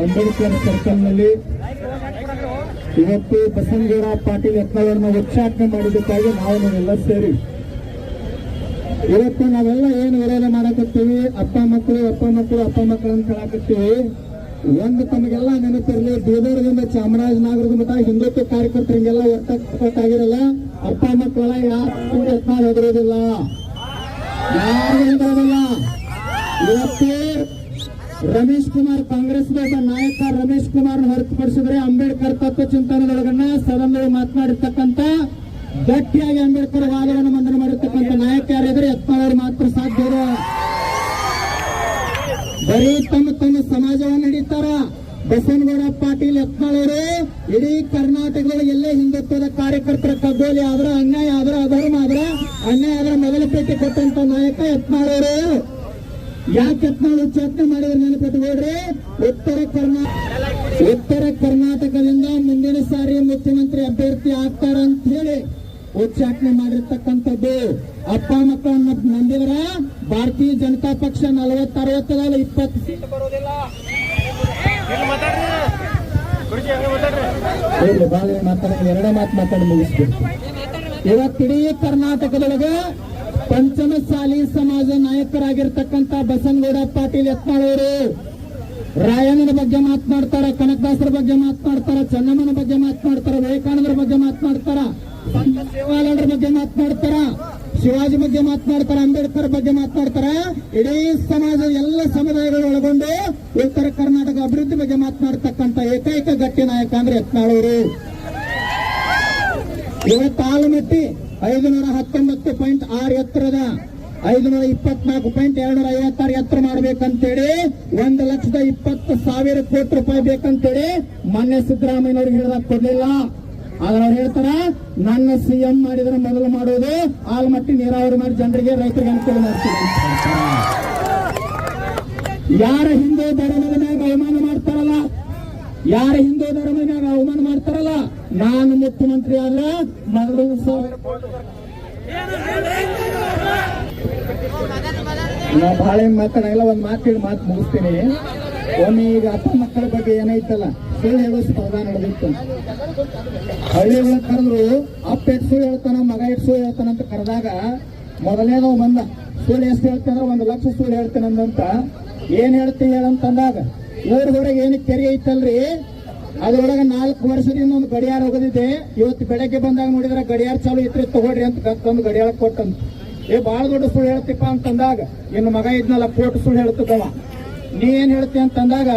ಅಂಬೇಡ್ಕರ್ ಸರ್ಕಲ್ನಲ್ಲಿ ಇವತ್ತು ಬಸನಗೌಡ ಪಾಟೀಲ್ ಯತ್ನಾಳ್ ಉಚ್ಚಾಟನೆ ಮಾಡಿದ್ದಕ್ಕಾಗಿ ನಾವೆಲ್ಲ ಸೇರಿ ಇವತ್ತು ನಾವೆಲ್ಲ ಏನು ವಿರೋಧ ಮಾಡಕತ್ತೀವಿ, ಅಪ್ಪ ಮಕ್ಕಳು ಅಂತ ಹೇಳಕತ್ತೀವಿ. ಒಂದು ತಮಗೆಲ್ಲ ನೆನಪಿರಲಿ, ಬೀದರ್ದಿಂದ ಚಾಮರಾಜನಗರದ ಮಠ ಹಿಂದುತ್ವ ಕಾರ್ಯಕರ್ತರಿಗೆಲ್ಲ ಒಟ್ಟಾಗಿರಲ್ಲ. ಅಪ್ಪ ಮಕ್ಕಳೆಲ್ಲ ಯಾರು ಯತ್ನಾಳ್ ಹೆದರೋದಿಲ್ಲ, ಯಾರು ಹೆದರೋದಿಲ್ಲ. ಇವತ್ತು ರಮೇಶ್ ಕುಮಾರ್ ಕಾಂಗ್ರೆಸ್ ನಾಯಕ ರಮೇಶ್ ಕುಮಾರ್ ಹೊರತುಪಡಿಸಿದ್ರೆ ಅಂಬೇಡ್ಕರ್ ತತ್ವ ಚಿಂತನೆಗಳನ್ನ ಸದನದಲ್ಲಿ ಮಾತನಾಡಿರ್ತಕ್ಕಂಥ ಗಟ್ಟಿಯಾಗಿ ಅಂಬೇಡ್ಕರ್ ವಾದವನ್ನು ಮಂಡನೆ ಮಾಡಿರ್ತಕ್ಕಂಥ ನಾಯಕ ಯಾರಿದ್ರೆ ಯತ್ನಾಳ್ ಮಾತ್ರ ಸಾಧ್ಯ ಇದೆ. ಬರೀ ತಮ್ಮ ಸಮಾಜವನ್ನು ಹಿಡಿತಾರ. ಬಸನಗೌಡ ಪಾಟೀಲ್ ಯತ್ನಾಳ್ ಅವರು ಇಡೀ ಕರ್ನಾಟಕದಲ್ಲಿ ಎಲ್ಲೇ ಹಿಂದುತ್ವದ ಕಾರ್ಯಕರ್ತರ ಕಗ್ಗೋಲಿ ಆದ್ರ, ಅನ್ಯಾಯ ಆದ್ರ, ಅಧರ್ಮ ಆದ್ರ, ಅನ್ಯಾಯ ಆದ್ರ ಮೊದಲ ಪೇಟೆ ಕೊಟ್ಟಂತ ನಾಯಕ ಯತ್ನಾಳ್ ಅವರು. ಯಾಕೆ ಯತ್ನಾಳ್ ಉಚ್ಚಾಟನೆ ಮಾಡಿದ್ರೆ ನೆನಪಿಟ್ಟುಕೊಡ್ರಿ, ಉತ್ತರ ಕರ್ನಾಟಕದಿಂದ ಮುಂದಿನ ಸಾರಿ ಮುಖ್ಯಮಂತ್ರಿ ಅಭ್ಯರ್ಥಿ ಆಗ್ತಾರ ಅಂತ ಹೇಳಿ ಉಚ್ಚಾಟನೆ ಮಾಡಿರ್ತಕ್ಕಂಥದ್ದು. ಅಪ್ಪ ಮಕ್ಕಳನ್ನ ನಂಬಿದ್ರ ಭಾರತೀಯ ಜನತಾ ಪಕ್ಷ 40-60 20 ಸೀಟ್ ಬರೋದಿಲ್ಲ. ಎರಡೇ ಮಾತಾಡಿ ಮುಗಿಸ್ಬೇಕು. ಇವತ್ತಿಡೀ ಕರ್ನಾಟಕದೊಳಗೆ ಪಂಚಮಸಾಲಿ ಸಮಾಜ ನಾಯಕರಾಗಿರ್ತಕ್ಕಂಥ ಬಸನಗೌಡ ಪಾಟೀಲ್ ಯತ್ನಾಳ್ ಅವರು ರಾಯಣ್ಣನ ಬಗ್ಗೆ ಮಾತನಾಡ್ತಾರ, ಕನಕದಾಸರ ಬಗ್ಗೆ ಮಾತನಾಡ್ತಾರ, ಚೆನ್ನಮ್ಮನ ಬಗ್ಗೆ ಮಾತನಾಡ್ತಾರ, ವಿವೇಕಾನಂದರ ಬಗ್ಗೆ ಮಾತನಾಡ್ತಾರ, ಸಂತ ಸೇವಾಲಾಲ್ರ ಬಗ್ಗೆ ಮಾತನಾಡ್ತಾರ, ಶಿವಾಜಿ ಬಗ್ಗೆ ಮಾತನಾಡ್ತಾರ, ಅಂಬೇಡ್ಕರ್ ಬಗ್ಗೆ ಮಾತನಾಡ್ತಾರ. ಇಡೀ ಸಮಾಜ ಎಲ್ಲ ಸಮುದಾಯಗಳು ಒಳಗೊಂಡು ಉತ್ತರ ಕರ್ನಾಟಕ ಅಭಿವೃದ್ಧಿ ಬಗ್ಗೆ ಮಾತನಾಡ್ತಕ್ಕಂಥ ಏಕೈಕ ಗಟ್ಟಿ ನಾಯಕ ಅಂದ್ರೆ ಯತ್ನಾಳ್ ಅವರು. ಇವತ್ತು ಆಲಮಟ್ಟಿ 519.6 ಎತ್ತರದ 524.256 ಎತ್ತರ ಮಾಡಬೇಕಂತೇಳಿ 1,20,000 ಕೋಟಿ ರೂಪಾಯಿ ಬೇಕಂತೇಳಿ ಮೊನ್ನೆ ಸಿದ್ದರಾಮಯ್ಯನವ್ರಿಗೆ ಹೇಳಿದಾಗ ಕೊಡ್ಲಿಲ್ಲ. ಆದ್ರೆ ಅವ್ರು ಹೇಳ್ತಾರ, ನನ್ನ ಸಿಎಂ ಮಾಡಿದ್ರೆ ಮೊದಲು ಮಾಡೋದು ಆಲಮಟ್ಟಿ ನೀರಾವರಿ ಮಾಡಿ ಜನರಿಗೆ ರೈತರಿಗೆ ಅನುಕೂಲ ಮಾಡ್ತೀವಿ. ಯಾರ ಹಿಂದೂ ಧರ್ಮದ ಮ್ಯಾಗ ಅವಮಾನ ಮಾಡ್ತಾರಲ್ಲ, ಯಾರ ಹಿಂದೂ ಧರ್ಮದ ಮ್ಯಾಗ ಅವಮಾನ ಮಾಡ್ತಾರಲ್ಲ, ನಾನು ಮುಖ್ಯಮಂತ್ರಿ ಆದ್ರೆ ಮೊದಲು ನಾ ಬಹಳ ಮಾತಾಡಲ್ಲ, ಒಂದ್ ಮಾತು ಮುಗಿಸ್ತೀನಿ. ಒಮ್ಮೆ ಈಗ ಅಪ್ಪ ಮಕ್ಕಳ ಬಗ್ಗೆ ಏನೈತಲ್ಲ, ಸುಳ್ಳು ಹೇಳೋ ಸ್ಪರ್ಧಾ ನಡೆದಿತ್ತು. ಹಳ್ಳಿಗಳ ಕರೆದ್ರು ಅಪ್ಪ ಎಷ್ಟು ಸುಳ್ಳು ಹೇಳ್ತಾನ, ಮಗ ಎಷ್ಟು ಸುಳ್ಳು ಹೇಳ್ತಾನ ಅಂತ ಕರೆದಾಗ ಮೊದಲನೇದವ್ ಬಂದ. ಸುಳ್ಳು ಎಷ್ಟು ಹೇಳ್ತಾನ, 1 ಲಕ್ಷ ಸುಳ್ಳು ಹೇಳ್ತೇನಂತ. ಏನ್ ಹೇಳ್ತೀನಿ ಹೇಳಂತಂದಾಗ ಊರ್ ಹೊರಗೆ ಏನಕ್ಕೆ ಕೆರೆ ಐತಲ್ರಿ, ಅದ್ರೊಳಗೆ 4 ವರ್ಷದಿಂದ ಒಂದು ಗಡಿಯಾರ ಹೋಗದಿದೆ. ಇವತ್ತು ಬೆಳಗ್ಗೆ ಬಂದಾಗ ನೋಡಿದ್ರೆ ಗಡಿಯಾರ ಚಾಲು ಇದ್ರೆ ತಗೊಳ್ರಿ ಅಂತ ತಂದು ಗಡಿಯಾರ ಕೊಟ್ಟಂತ. ಬಹಳ ದೊಡ್ಡ ಸುಳ್ಳು ಹೇಳ್ತಿಪ್ಪ ಅಂತಂದಾಗ, ಇನ್ನು ಮಗ ಇದ್ನಲ್ಲ ಕೋಟ್ ಸುಳ್ಳು ಹೇಳ್ತಿದ್ದವ. ನೀ ಏನ್ ಹೇಳ್ತಿ ಅಂತಂದಾಗ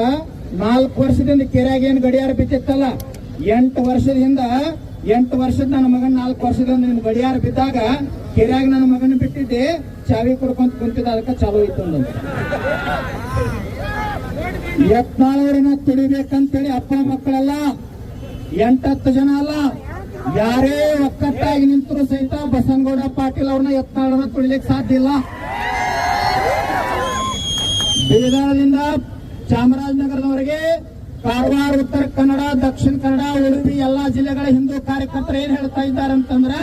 4 ವರ್ಷದಿಂದ ಕೆರೆಯಾಗ ಏನ್ ಗಡಿಯಾರ ಬಿತ್ತಿತ್ತಲ್ಲ, 8 ವರ್ಷದ ನನ್ನ ಮಗನ್ 4 ವರ್ಷದಿಂದ ನಿನ್ ಗಡಿಯಾರ ಬಿದ್ದಾಗ ಕೆರೆಯಾಗ ನನ್ನ ಮಗನ ಬಿಟ್ಟಿದ್ದೆ, ಚಾವಿ ಕೊಡ್ಕೊಂತ ಕುಂತಿದ್ದ, ಅದಕ್ಕೆ ಚಾಲು ಇತ್ತು ಅಂದಂತ. ಯತ್ನಾಳವ್ರನ್ನ ತುಳಿಬೇಕಂತೇಳಿ ಅಪ್ಪ ಮಕ್ಕಳೆಲ್ಲ 8-10 ಜನ ಅಲ್ಲ, ಯಾರೇ ಒಕ್ಕಟ್ಟಾಗಿ ನಿಂತರೂ ಸಹಿತ ಬಸನಗೌಡ ಪಾಟೀಲ್ ಅವ್ರನ್ನ ಯತ್ನಾಳನ್ನ ತುಳಿಲಿಕ್ಕೆ ಸಾಧ್ಯ ಇಲ್ಲ. ಬೀದರದಿಂದ ಚಾಮರಾಜನಗರದವರೆಗೆ ಕಾರವಾರ, ಉತ್ತರ ಕನ್ನಡ, ದಕ್ಷಿಣ ಕನ್ನಡ, ಉಡುಪಿ ಎಲ್ಲಾ ಜಿಲ್ಲೆಗಳ ಹಿಂದೂ ಕಾರ್ಯಕರ್ತರು ಏನ್ ಹೇಳ್ತಾ ಇದ್ದಾರೆ ಅಂತಂದ್ರೆ,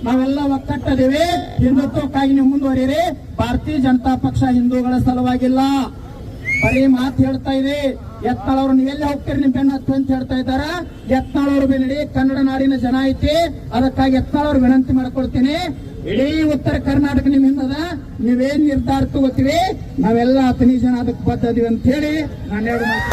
ನಾವೆಲ್ಲ ಒಕ್ಕಟ್ಟದೇವೆ, ಹಿಂದುತ್ವಕ್ಕಾಗಿ ನೀವು ಮುಂದುವರಿಯಿರಿ, ಭಾರತೀಯ ಜನತಾ ಪಕ್ಷ ಹಿಂದೂಗಳ ಸಲುವಾಗಿಲ್ಲ. ಬರೀ ಮಾತು ಹೇಳ್ತಾ ಇದೆ. ಯತ್ನಾಳ್ ಅವರು ನೀವೆಲ್ಲ ಹೋಗ್ತೀರಿ, ನಿಮ್ ಬೆನ್ನ ಹತ್ತು ಅಂತ ಹೇಳ್ತಾ ಇದ್ದಾರ. ಯತ್ನಾಳ್ ಅವರು ನಡಿ, ಕನ್ನಡ ನಾಡಿನ ಜನ ಐತಿ, ಅದಕ್ಕಾಗಿ ಯತ್ನಾಳ್ ಅವ್ರು ವಿನಂತಿ ಮಾಡ್ಕೊಳ್ತೀನಿ, ಇಡೀ ಉತ್ತರ ಕರ್ನಾಟಕ ನಿಮ್ ಹಿಂದದ, ನೀವೇನ್ ನಿರ್ಧಾರ ತಗೋತೀವಿ, ನಾವೆಲ್ಲ 15 ಜನ ಅದಕ್ಕೆ ಬದ್ಧದಿವಿ ಅಂತ ಹೇಳಿ ನಾನು 2 ಮಾತು